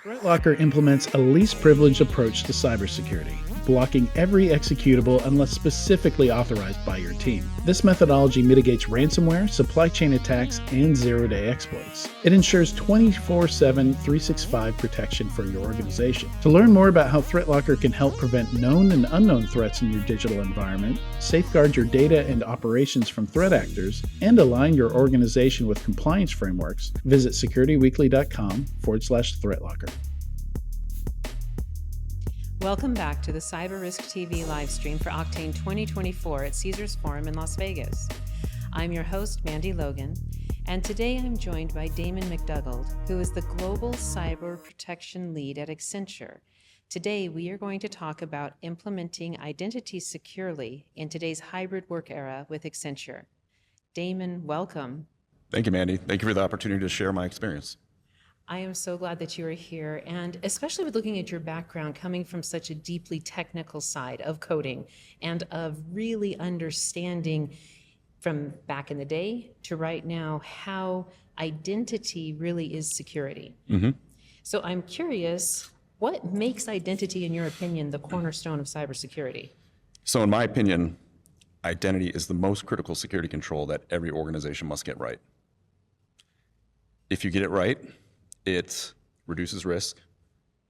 ThreatLocker implements a least privileged approach to cybersecurity, blocking every executable unless specifically authorized by your team. This methodology mitigates ransomware, supply chain attacks, and zero-day exploits. It ensures 24/7, 365 protection for your organization. To learn more about how ThreatLocker can help prevent known and unknown threats in your digital environment, safeguard your data and operations from threat actors, and align your organization with compliance frameworks, visit securityweekly.com/ThreatLocker. Welcome back to the Cyber Risk TV live stream for Octane 2024 at Caesars Forum in Las Vegas. I'm your host, Mandy Logan, and today I'm joined by Damon McDougald, who is the Global Cyber Protection Lead at Accenture. Today, we are going to talk about implementing identities securely in today's hybrid work era with Accenture. Damon, welcome. Thank you, Mandy. Thank you for the opportunity to share my experience. I am so glad that you are here, and especially with looking at your background coming from such a deeply technical side of coding and of really understanding from back in the day to right now how identity really is security. So I'm curious, what makes identity, in your opinion, the cornerstone of cybersecurity? So in my opinion, identity is the most critical security control that every organization must get right. If you get it right, it reduces risk,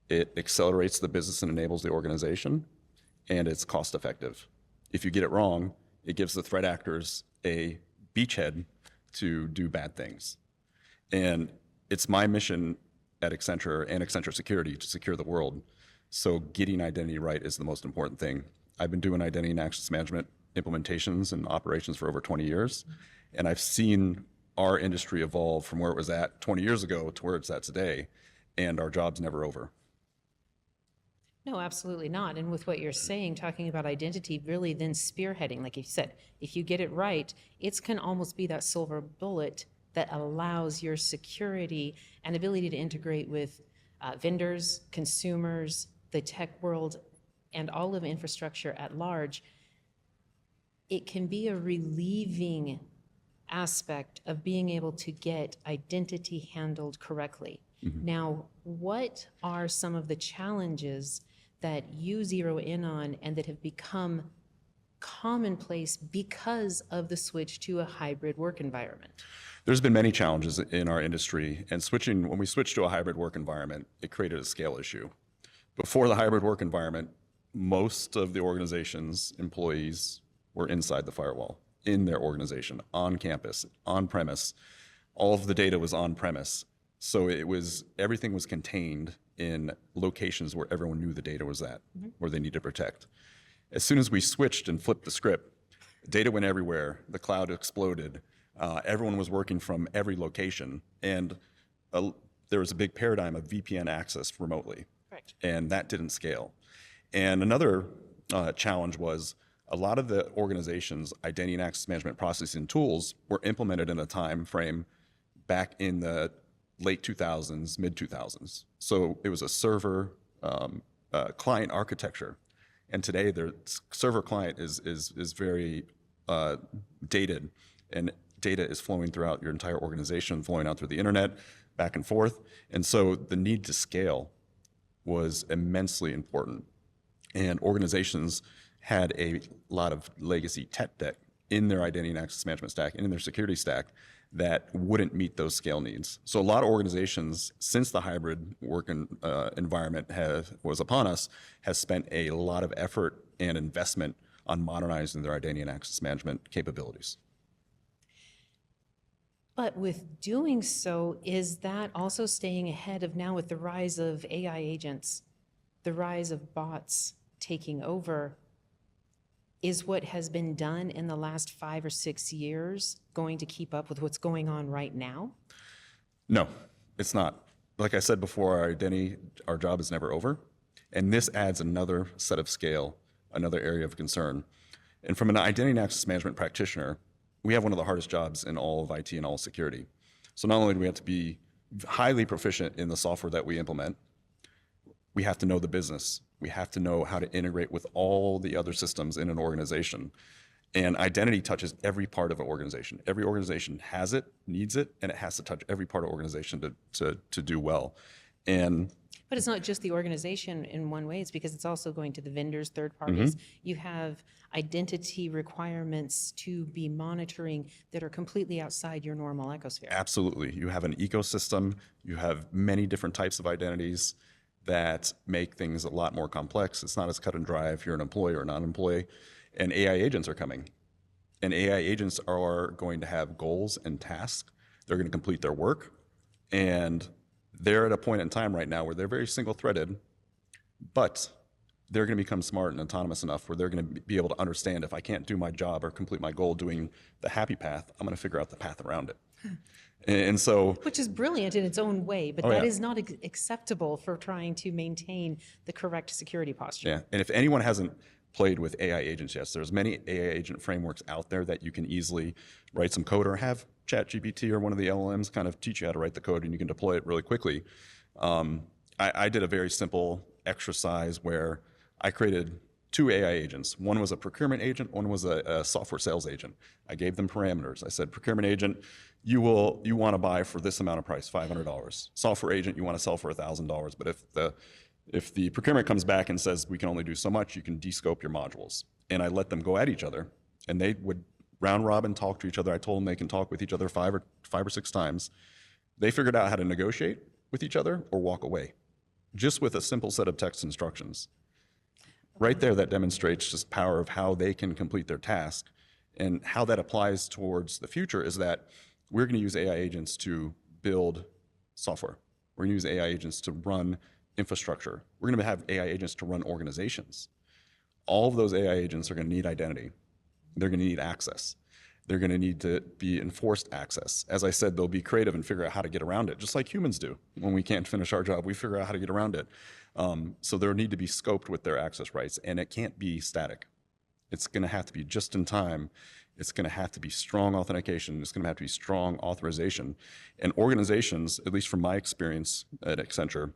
it accelerates the business and enables the organization, and it's cost effective. If you get it wrong, it gives the threat actors a beachhead to do bad things. And it's my mission at Accenture and Accenture Security to secure the world. So getting identity right is the most important thing. I've been doing identity and access management implementations and operations for over 20 years, and I've seen our industry evolve from where it was at 20 years ago to where it's at today, and our job's never over. No, absolutely not. And with what you're saying, talking about identity, really then spearheading, like you said, if you get it right, it can almost be that silver bullet that allows your security and ability to integrate with vendors, consumers, the tech world, and all of infrastructure at large. It can be a relieving aspect of being able to get identity handled correctly. Now, what are some of the challenges that you zero in on and that have become commonplace because of the switch to a hybrid work environment? There's been many challenges in our industry, and when we switched to a hybrid work environment, it created a scale issue. Before the hybrid work environment, most of the organization's employees were inside the firewall, in their organization, on campus, on premise. All of the data was on premise. So everything was contained in locations where everyone knew the data was at, where they needed to protect. As soon as we switched and flipped the script, data went everywhere, the cloud exploded, everyone was working from every location, and there was a big paradigm of VPN access remotely. Correct. And that didn't scale. And another challenge was a lot of the organization's identity and access management processing tools were implemented in a time frame back in the late 2000s, mid 2000s. So it was a server client architecture. And today the server client is very dated, and data is flowing throughout your entire organization, flowing out through the internet, back and forth. And so the need to scale was immensely important. And organizations had a lot of legacy tech debt in their identity and access management stack and in their security stack that wouldn't meet those scale needs. So a lot of organizations, since the hybrid work environment was upon us, has spent a lot of effort and investment on modernizing their identity and access management capabilities. But with doing so, is that also staying ahead of now with the rise of AI agents, the rise of bots taking over? Is what has been done in the last 5 or 6 years going to keep up with what's going on right now? No, it's not. Like I said before, our job is never over. And this adds another set of scale, another area of concern. And from an identity and access management practitioner, we have one of the hardest jobs in all of IT and all security. So not only do we have to be highly proficient in the software that we implement, we have to know the business. We have to know how to integrate with all the other systems in an organization. And identity touches every part of an organization. Every organization has it, needs it, and it has to touch every part of the organization to do well. And But it's not just the organization in one way, it's because it's also going to the vendors, third parties. You have identity requirements to be monitoring that are completely outside your normal ecosphere. Absolutely. You have an ecosystem, you have many different types of identities that make things a lot more complex. It's not as cut and dry if you're an employee or non-employee. And AI agents are coming. And AI agents are going to have goals and tasks. They're going to complete their work. And they're at a point in time right now where they're very single-threaded, but they're going to become smart and autonomous enough where they're going to be able to understand if I can't do my job or complete my goal doing the happy path, I'm going to figure out the path around it. And so, Which is brilliant in its own way, but Oh, that yeah. is not acceptable for trying to maintain the correct security posture. yeah. And if anyone hasn't played with AI agents yet, there's many AI agent frameworks out there that you can easily write some code or have ChatGPT or one of the LLMs kind of teach you how to write the code and you can deploy it really quickly. I did a very simple exercise where I created 2 AI agents. One was a procurement agent, one was a software sales agent. I gave them parameters. I said, procurement agent, you want to buy for this amount of price, $500. Software agent, you want to sell for $1,000. But if the procurement comes back and says we can only do so much, you can descope your modules. And I let them go at each other, and they would round robin talk to each other. I told them they can talk with each other five or six times. They figured out how to negotiate with each other or walk away, just with a simple set of text instructions. Right there, that demonstrates just power of how they can complete their task. And how that applies towards the future is that we're going to use AI agents to build software. We're going to use AI agents to run infrastructure. We're going to have AI agents to run organizations. All of those AI agents are going to need identity. They're going to need access. They're going to need to be enforced access. As I said, they'll be creative and figure out how to get around it, just like humans do. When we can't finish our job, we figure out how to get around it. So they'll need to be scoped with their access rights, and it can't be static. It's going to have to be just in time. It's going to have to be strong authentication. It's going to have to be strong authorization. And organizations, at least from my experience at Accenture,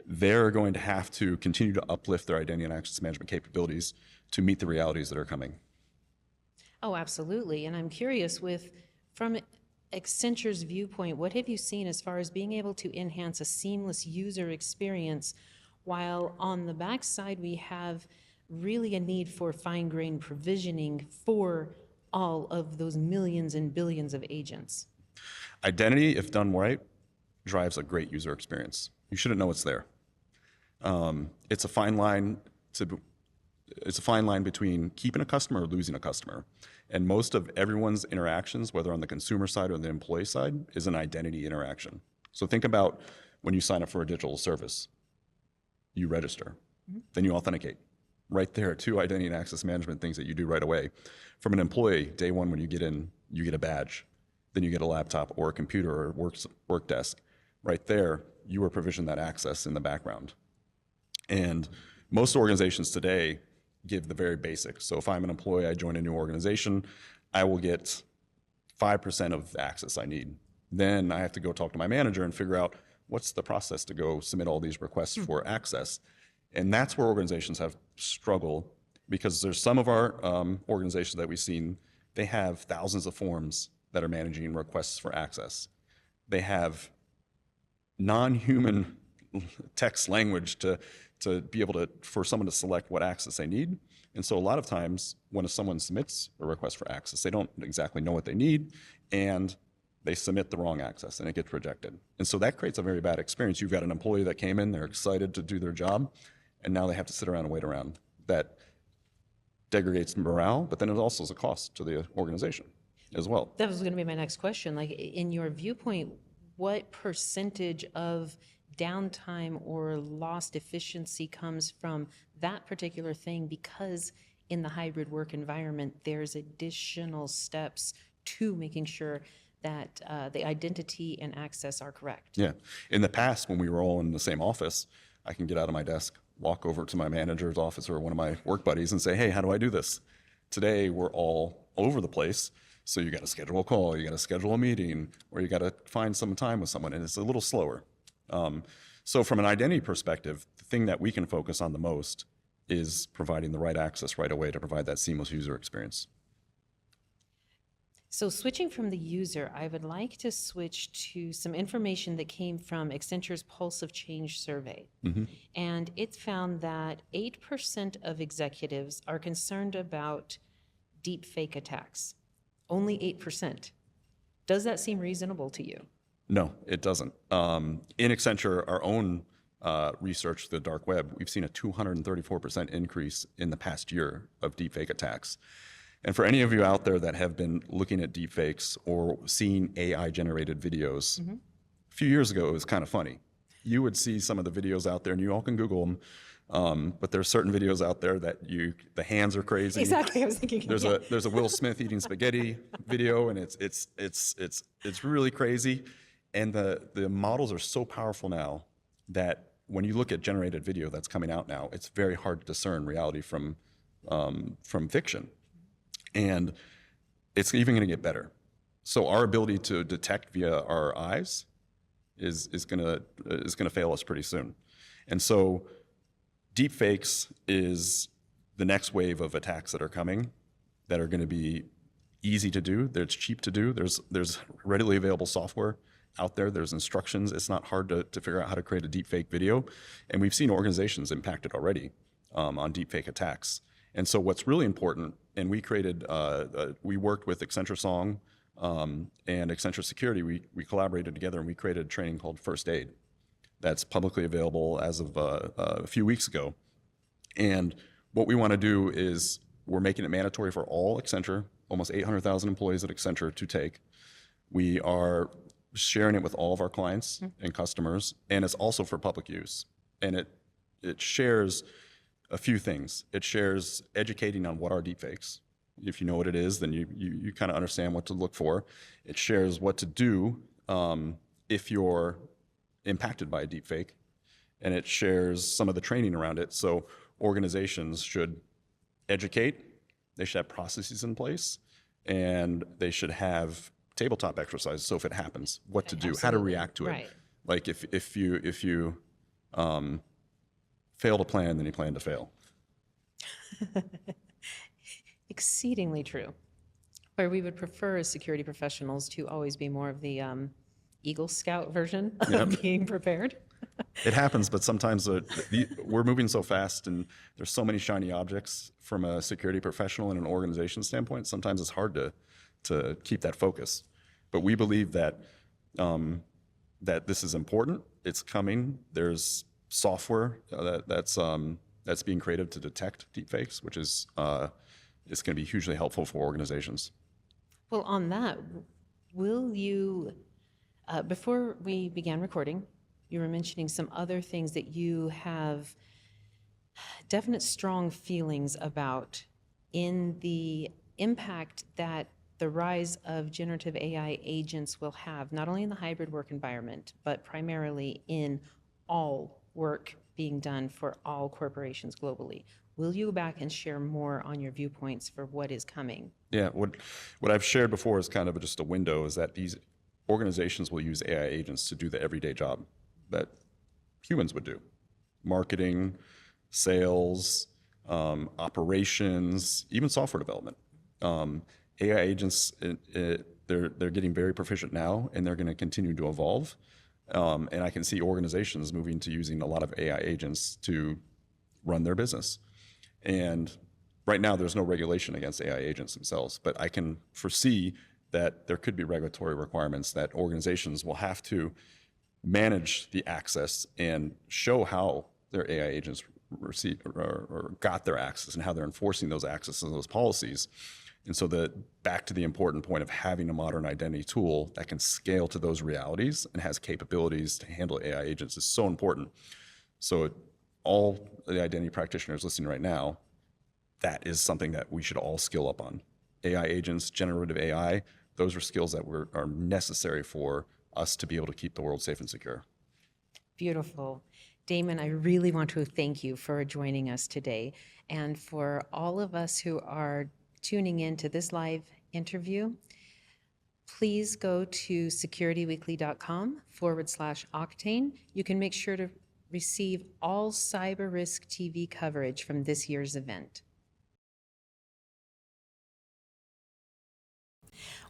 they're going to have to continue to uplift their identity and access management capabilities to meet the realities that are coming. Oh, absolutely. And I'm curious from Accenture's viewpoint, what have you seen as far as being able to enhance a seamless user experience while on the backside we have really a need for fine-grained provisioning for all of those millions and billions of agents? Identity, if done right, drives a great user experience. You shouldn't know it's there. It's a fine line between keeping a customer or losing a customer. And most of everyone's interactions, whether on the consumer side or the employee side, is an identity interaction. So think about when you sign up for a digital service. You register, then you authenticate. Right there are 2 identity and access management things that you do right away. From an employee, day one when you get in, you get a badge. Then you get a laptop or a computer or work desk. Right there, you are provisioned that access in the background. And most organizations today give the very basics. So if I'm an employee, I join a new organization, I will get 5% of the access I need. Then I have to go talk to my manager and figure out what's the process to go submit all these requests for access. And that's where organizations have struggled, because there's some of our organizations that we've seen, they have thousands of forms that are managing requests for access. They have non-human text language to be able for someone to select what access they need. And so a lot of times when someone submits a request for access, they don't exactly know what they need, and they submit the wrong access and it gets rejected. And so that creates a very bad experience. You've got an employee that came in, they're excited to do their job, and now they have to sit around and wait around. That degrades morale, but then it also is a cost to the organization as well. That was going to be my next question. Like, in your viewpoint, what percentage of downtime or lost efficiency comes from that particular thing because in the hybrid work environment, there's additional steps to making sure that the identity and access are correct? Yeah. In the past, when we were all in the same office, I can get out of my desk, walk over to my manager's office or one of my work buddies and say, hey, how do I do this? Today, we're all over the place. So you got to schedule a call, you got to schedule a meeting, or you got to find some time with someone, and it's a little slower. So from an identity perspective, the thing that we can focus on the most is providing the right access right away to provide that seamless user experience. So switching from the user, I would like to switch to some information that came from Accenture's Pulse of Change survey. And it found that 8% of executives are concerned about deep fake attacks. Only 8%. Does that seem reasonable to you? No, it doesn't. In Accenture, our own research, the dark web, we've seen a 234% increase in the past year of deepfake attacks. And for any of you out there that have been looking at deepfakes or seen AI-generated videos, a few years ago it was kind of funny. You would see some of the videos out there, and you all can Google them, but there's certain videos out there that the hands are crazy. Exactly, I was thinking. There's a Will Smith eating spaghetti video, and it's really crazy. And the models are so powerful now that when you look at generated video that's coming out now, it's very hard to discern reality from fiction. And it's even going to get better. So our ability to detect via our eyes is going to fail us pretty soon. And so deepfakes is the next wave of attacks that are coming that are going to be easy to do. It's cheap to do. There's readily available software out there. There's instructions. It's not hard to figure out how to create a deepfake video. And we've seen organizations impacted already on deepfake attacks. And so what's really important, and we worked with Accenture Song and Accenture Security. We collaborated together and we created a training called First Aid that's publicly available as of a few weeks ago. And what we want to do is we're making it mandatory for all Accenture, almost 800,000 employees at Accenture to take. We are sharing it with all of our clients and customers, and it's also for public use. And it shares a few things. It shares educating on what are deepfakes. If you know what it is, then you kind of understand what to look for. It shares what to do if you're impacted by a deepfake, and it shares some of the training around it. So organizations should educate, they should have processes in place, and they should have tabletop exercises. So if it happens, what to do, Absolutely. how to react to it. Right. Like if you fail to plan, then you plan to fail. Exceedingly true. Where we would prefer as security professionals to always be more of the Eagle Scout version of being prepared. It happens, but sometimes we're moving so fast and there's so many shiny objects from a security professional and an organization standpoint. Sometimes it's hard to keep that focus. But we believe that that this is important. It's coming. There's software that's being created to detect deepfakes, which is going to be hugely helpful for organizations. Well, on that, will you, before we began recording, you were mentioning some other things that you have definite strong feelings about in the impact that the rise of generative AI agents will have, not only in the hybrid work environment, but primarily in all work being done for all corporations globally. Will you go back and share more on your viewpoints for what is coming? Yeah, what I've shared before is kind of just a window, is that these organizations will use AI agents to do the everyday job that humans would do. Marketing, sales, operations, even software development. AI agents, they're getting very proficient now, and they're going to continue to evolve. And I can see organizations moving to using a lot of AI agents to run their business. And right now, there's no regulation against AI agents themselves, but I can foresee that there could be regulatory requirements that organizations will have to manage the access and show how their AI agents received or got their access and how they're enforcing those accesses and those policies. And so back to the important point of having a modern identity tool that can scale to those realities and has capabilities to handle AI agents is so important. So all the identity practitioners listening right now, that is something that we should all skill up on. AI agents, generative AI, those are skills that are necessary for us to be able to keep the world safe and secure. Beautiful. Damon, I really want to thank you for joining us today. And for all of us who are tuning in to this live interview, please go to securityweekly.com/Octane. You can make sure to receive all cyber risk TV coverage from this year's event.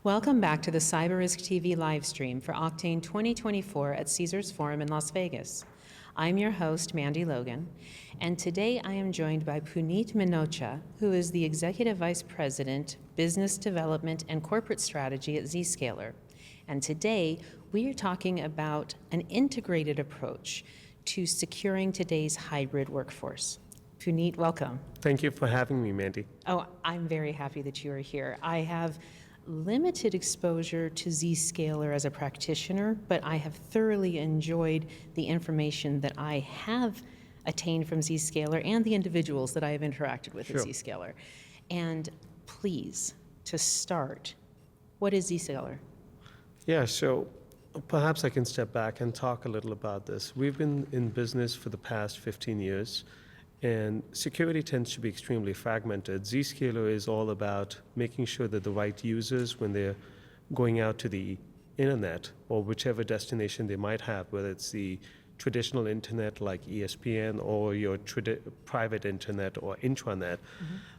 Welcome back to the CyberRisk TV live stream for Octane 2024 at Caesars Forum in Las Vegas. I'm your host, Mandy Logan, and today I am joined by Punit Minocha, who is the Executive Vice President, Business Development and Corporate Strategy at Zscaler. And today we are talking about an integrated approach to securing today's hybrid workforce. Punit, welcome. Thank you for having me, Mandy. Oh, I'm very happy that you are here. I have limited exposure to Zscaler as a practitioner, but I have thoroughly enjoyed the information that I have attained from Zscaler and the individuals that I have interacted with at Zscaler. And please, to start, what is Zscaler? Yeah, so perhaps I can step back and talk a little about this. We've been in business for the past 15 years. And security tends to be extremely fragmented. Zscaler is all about making sure that the right users, when they're going out to the internet or whichever destination they might have, whether it's the traditional internet like ESPN or your private internet or intranet,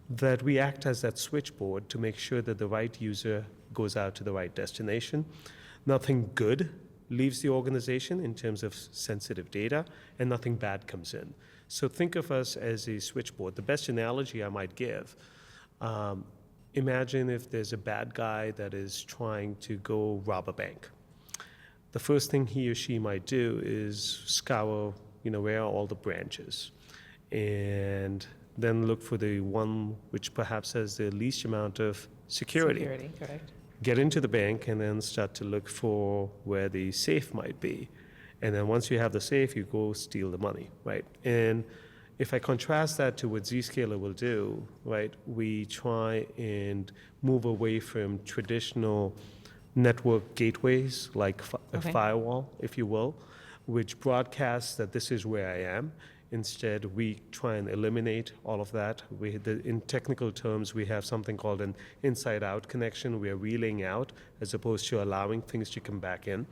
that we act as that switchboard to make sure that the right user goes out to the right destination. Nothing good leaves the organization in terms of sensitive data, and nothing bad comes in. So think of us as a switchboard. The best analogy I might give, imagine if there's a bad guy that is trying to go rob a bank. The first thing he or she might do is scour, where are all the branches, and then look for the one which perhaps has the least amount of security. Security, correct. Get into the bank and then start to look for where the safe might be. And then once you have the safe, you go steal the money, right? And if I contrast that to what Zscaler will do, right, we try and move away from traditional network gateways like a firewall, if you will, which broadcasts that this is where I am. Instead, we try and eliminate all of that. In technical terms, we have something called an inside-out connection. We are reeling out as opposed to allowing things to come back in.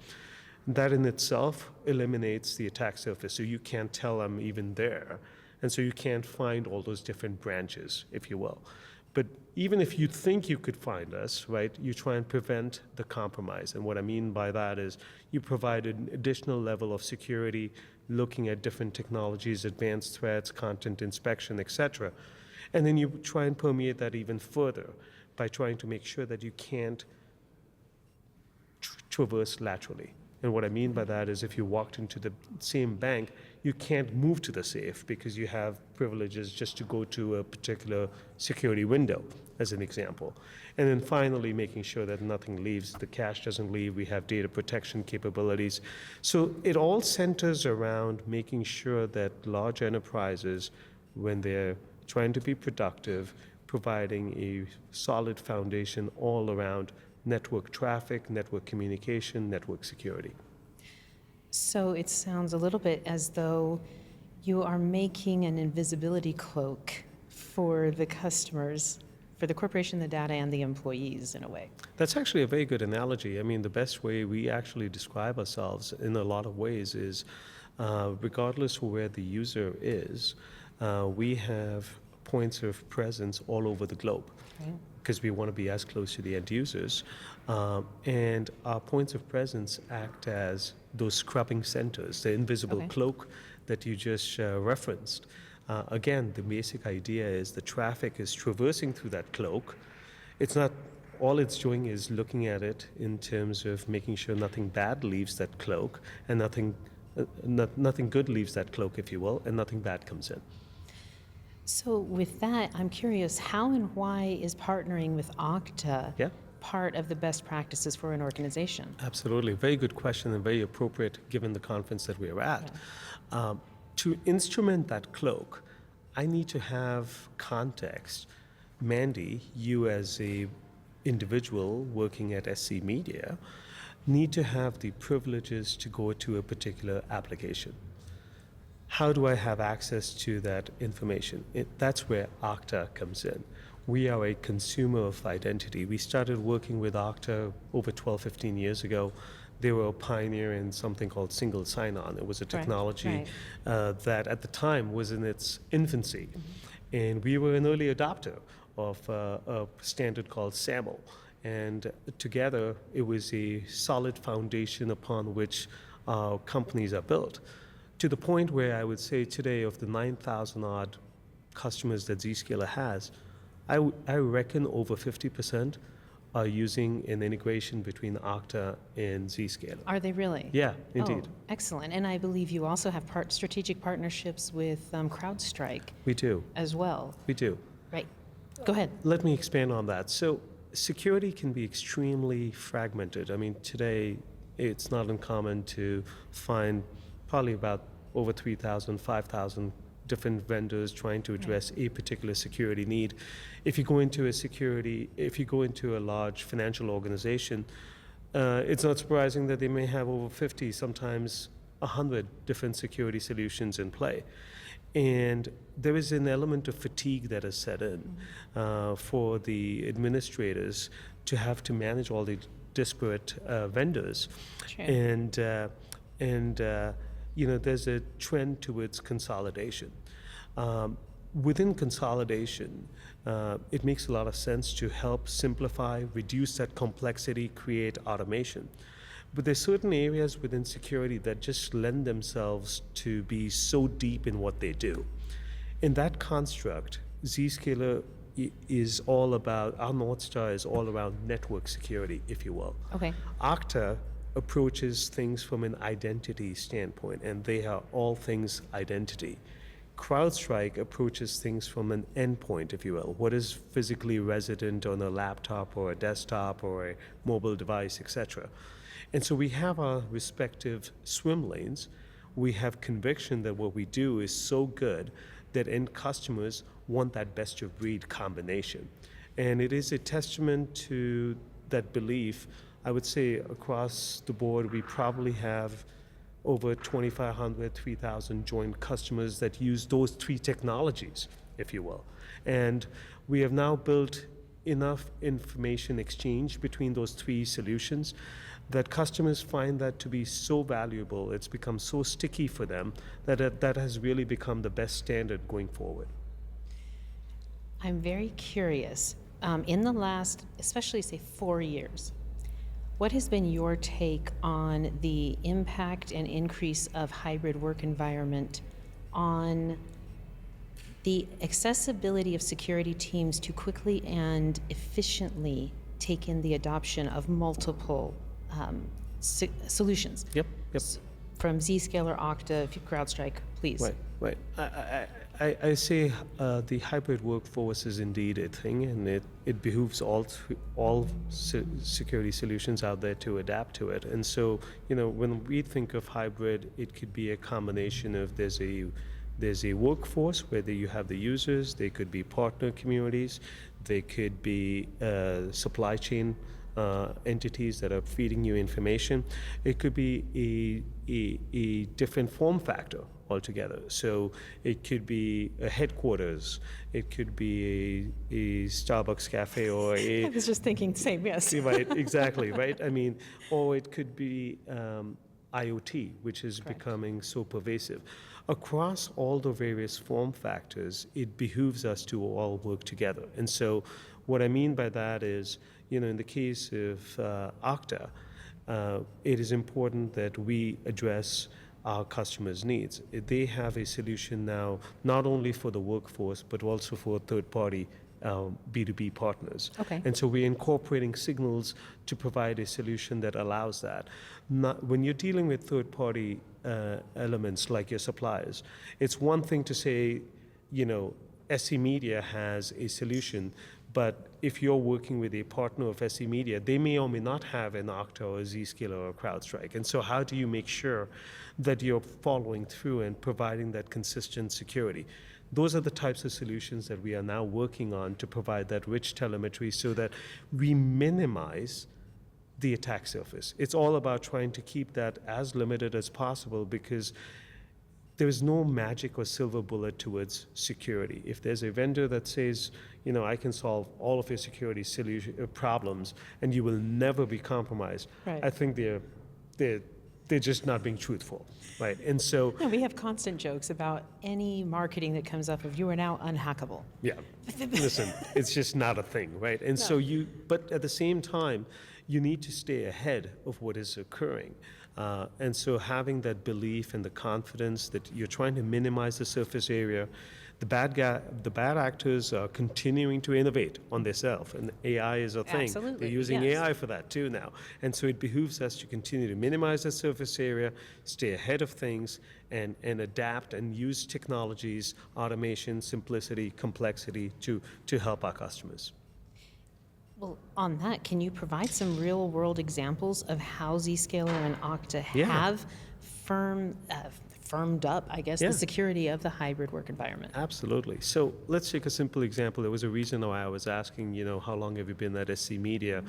That in itself eliminates the attack surface, so you can't tell I'm even there. And so you can't find all those different branches, if you will. But even if you think you could find us, right, you try and prevent the compromise. And what I mean by that is you provide an additional level of security, looking at different technologies, advanced threats, content inspection, etc. And then you try and permeate that even further by trying to make sure that you can't traverse laterally. And what I mean by that is if you walked into the same bank, you can't move to the safe because you have privileges just to go to a particular security window, as an example. And then finally, making sure that nothing leaves, the cache doesn't leave, we have data protection capabilities. So it all centers around making sure that large enterprises, when they're trying to be productive, providing a solid foundation all around network traffic, network communication, network security. So it sounds a little bit as though you are making an invisibility cloak for the customers, for the corporation, the data, and the employees in a way. That's actually a very good analogy. I mean, the best way we actually describe ourselves in a lot of ways is, regardless of where the user is, we have points of presence all over the globe. Right. Because we want to be as close to the end users. And our points of presence act as those scrubbing centers, the invisible cloak that you just referenced. Again, the basic idea is the traffic is traversing through that cloak. It's not, all it's doing is looking at it in terms of making sure nothing bad leaves that cloak and nothing good leaves that cloak, if you will, and nothing bad comes in. So with that, I'm curious, how and why is partnering with Okta part of the best practices for an organization? Absolutely. Very good question and very appropriate given the conference that we are at. To instrument that cloak, I need to have context. Mandy, you as a individual working at SC Media, need to have the privileges to go to a particular application. How do I have access to that information? That's where Okta comes in. We are a consumer of identity. We started working with Okta over 12, 15 years ago. They were a pioneer in something called single sign-on. It was a technology that at the time was in its infancy. And we were an early adopter of a standard called SAML. And together, it was a solid foundation upon which companies are built. To the point where I would say today, of the 9,000 odd customers that Zscaler has, I reckon over 50% are using an integration between Okta and Zscaler. Are they really? Yeah, indeed. Oh, excellent. And I believe you also have strategic partnerships with CrowdStrike We do. as well. We do. Right. Go ahead. Let me expand on that. So security can be extremely fragmented. I mean, today it's not uncommon to find probably about over 3,000, 5,000 different vendors trying to address a particular security need. If you go into a large financial organization, it's not surprising that they may have over 50, sometimes 100 different security solutions in play. And there is an element of fatigue that is set in for the administrators to have to manage all the disparate vendors. Sure. And there's a trend towards consolidation. Within consolidation, it makes a lot of sense to help simplify, reduce that complexity, create automation. But there's certain areas within security that just lend themselves to be so deep in what they do. In that construct, Zscaler is all about, our North Star is all around network security, if you will. Okay. Okta approaches things from an identity standpoint, and they are all things identity. CrowdStrike approaches things from an endpoint, if you will. What is physically resident on a laptop or a desktop or a mobile device, etc. And so we have our respective swim lanes. We have conviction that what we do is so good that end customers want that best of breed combination. And it is a testament to that belief. I would say across the board, we probably have over 2,500, 3,000 joint customers that use those three technologies, if you will. And we have now built enough information exchange between those three solutions that customers find that to be so valuable, it's become so sticky for them that has really become the best standard going forward. I'm very curious. In the last, especially say 4 years, what has been your take on the impact and increase of hybrid work environment on the accessibility of security teams to quickly and efficiently take in the adoption of multiple solutions? Yep. From Zscaler, Okta, CrowdStrike, please. Right. I say the hybrid workforce is indeed a thing, and it behooves all security solutions out there to adapt to it. And so, when we think of hybrid, it could be a combination of there's a workforce where you have the users, they could be partner communities, they could be supply chain entities that are feeding you information. It could be a different form factor altogether. So it could be a headquarters, it could be a Starbucks cafe or a... I was just thinking same, yes. Right, exactly, right? I mean, or it could be IoT, which is Correct. becoming so pervasive. Across all the various form factors, it behooves us to all work together. And so what I mean by that is, in the case of Okta, it is important that we address our customers' needs. They have a solution now, not only for the workforce, but also for third-party B2B partners. Okay. And so we're incorporating signals to provide a solution that allows that. When you're dealing with third-party elements like your suppliers, it's one thing to say, SC Media has a solution, but if you're working with a partner of SC Media, they may or may not have an Okta or a Zscaler or a CrowdStrike. And so how do you make sure that you're following through and providing that consistent security? Those are the types of solutions that we are now working on to provide that rich telemetry so that we minimize the attack surface. It's all about trying to keep that as limited as possible, because there is no magic or silver bullet towards security. If there's a vendor that says, I can solve all of your security problems and you will never be compromised, Right. I think they're they're just not being truthful, right? And so, No, we have constant jokes about any marketing that comes up of you are now unhackable. yeah, listen, it's just not a thing, right? And so but at the same time, you need to stay ahead of what is occurring. And so having that belief and the confidence that you're trying to minimize the surface area, the bad actors are continuing to innovate on themselves, and AI is a thing. Absolutely, They're using yes. AI for that too now. And so it behooves us to continue to minimize the surface area, stay ahead of things, and adapt and use technologies, automation, simplicity, complexity to help our customers. Well, on that, can you provide some real world examples of how Zscaler and Okta Yeah. have firmed up, I guess, Yeah. the security of the hybrid work environment? Absolutely. So let's take a simple example. There was a reason why I was asking, how long have you been at SC Media?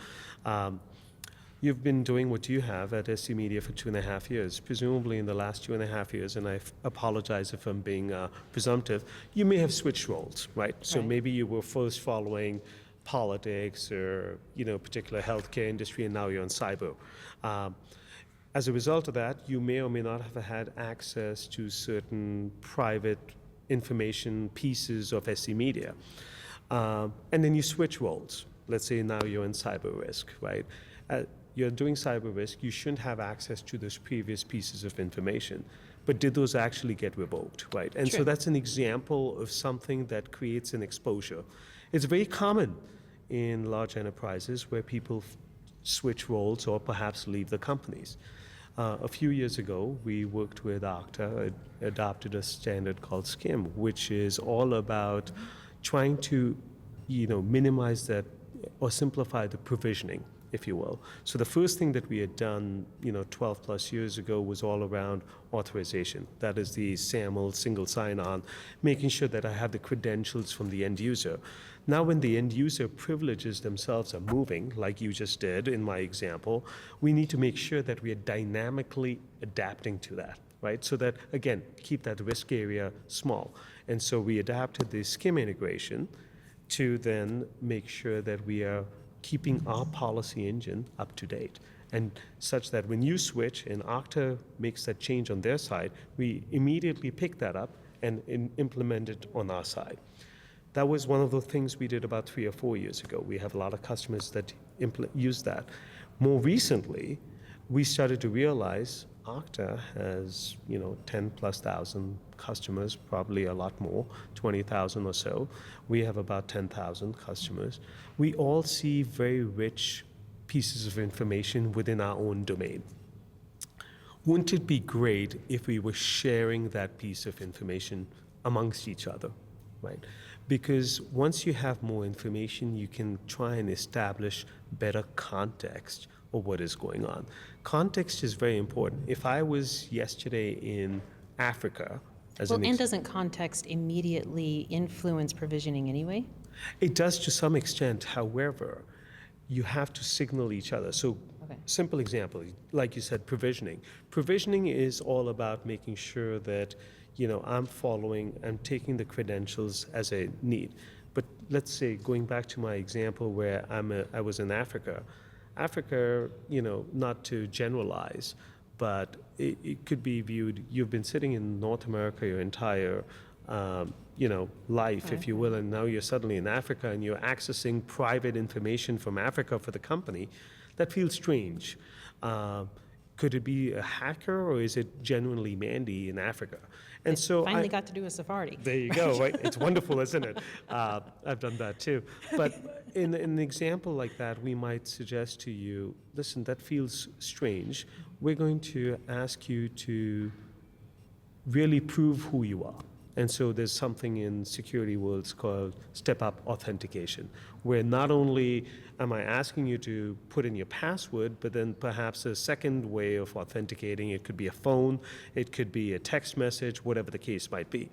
You've been doing what you have at SC Media for 2.5 years. Presumably in the last 2.5 years, and I apologize if I'm being presumptive, you may have switched roles, right? So Right. maybe you were first following politics or, particular healthcare industry, and now you're on cyber. As a result of that, you may or may not have had access to certain private information pieces of SC Media. And then you switch roles. Let's say now you're in cyber risk, right? You're doing cyber risk, you shouldn't have access to those previous pieces of information. But did those actually get revoked, right? And so True. that's an example of something that creates an exposure. It's very common in large enterprises where people switch roles or perhaps leave the companies. A few years ago, we worked with Okta, adopted a standard called SCIM, which is all about trying to, minimize that or simplify the provisioning, if you will. So the first thing that we had done, 12 plus years ago was all around authorization. That is the SAML, single sign-on, making sure that I have the credentials from the end user. Now when the end user privileges themselves are moving, like you just did in my example, we need to make sure that we are dynamically adapting to that, right? So that, again, keep that risk area small. And so we adapted the SCIM integration to then make sure that we are keeping our policy engine up to date. And such that when you switch and Okta makes that change on their side, we immediately pick that up and implement it on our side. That was one of the things we did about 3 or 4 years ago. We have a lot of customers that use that. More recently, we started to realize Okta has, 10 plus thousand customers, probably a lot more, 20,000 or so. We have about 10,000 customers. We all see very rich pieces of information within our own domain. Wouldn't it be great if we were sharing that piece of information amongst each other, right? Because once you have more information, you can try and establish better context of what is going on. Context is very important. If I was yesterday in Africa, And doesn't context immediately influence provisioning anyway? it does to some extent. However, you have to signal each other. So, Okay. simple example, like you said, provisioning. Provisioning is all about making sure that, I'm taking the credentials as I need. But let's say, going back to my example where I was in Africa, not to generalize, but it could be viewed, you've been sitting in North America your entire, life, if you will, and now you're suddenly in Africa and you're accessing private information from Africa for the company. That feels strange. Could it be a hacker or is it genuinely Mandy in Africa? And so Finally got to do a Safari. there you go, right? It's wonderful, isn't it? I've done that too. But in an example like that, we might suggest to you, listen, that feels strange. We're going to ask you to really prove who you are. And so there's something in security worlds called step-up authentication, where not only am I asking you to put in your password, but then perhaps a second way of authenticating. It could be a phone, it could be a text message, whatever the case might be.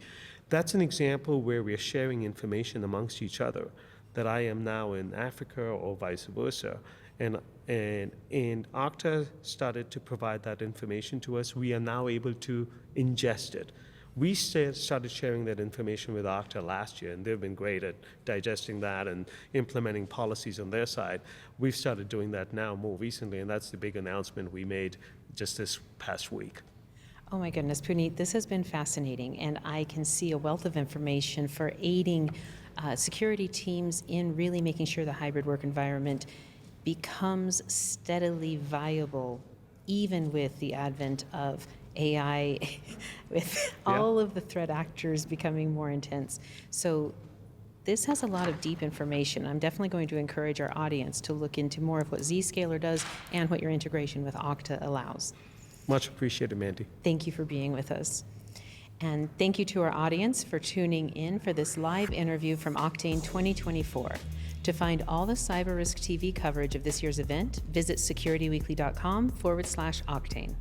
That's an example where we're sharing information amongst each other, that I am now in Africa or vice versa. And Okta started to provide that information to us. We are now able to ingest it. We started sharing that information with Okta last year, and they've been great at digesting that and implementing policies on their side. We've started doing that now more recently, and that's the big announcement we made just this past week. Oh my goodness, Punit, this has been fascinating, and I can see a wealth of information for aiding security teams in really making sure the hybrid work environment becomes steadily viable, even with the advent of AI, with all of the threat actors becoming more intense. So this has a lot of deep information. I'm definitely going to encourage our audience to look into more of what Zscaler does and what your integration with Okta allows. Much appreciated, Mandy. Thank you for being with us. And thank you to our audience for tuning in for this live interview from Octane 2024. To find all the Cyber Risk TV coverage of this year's event, visit securityweekly.com/Octane.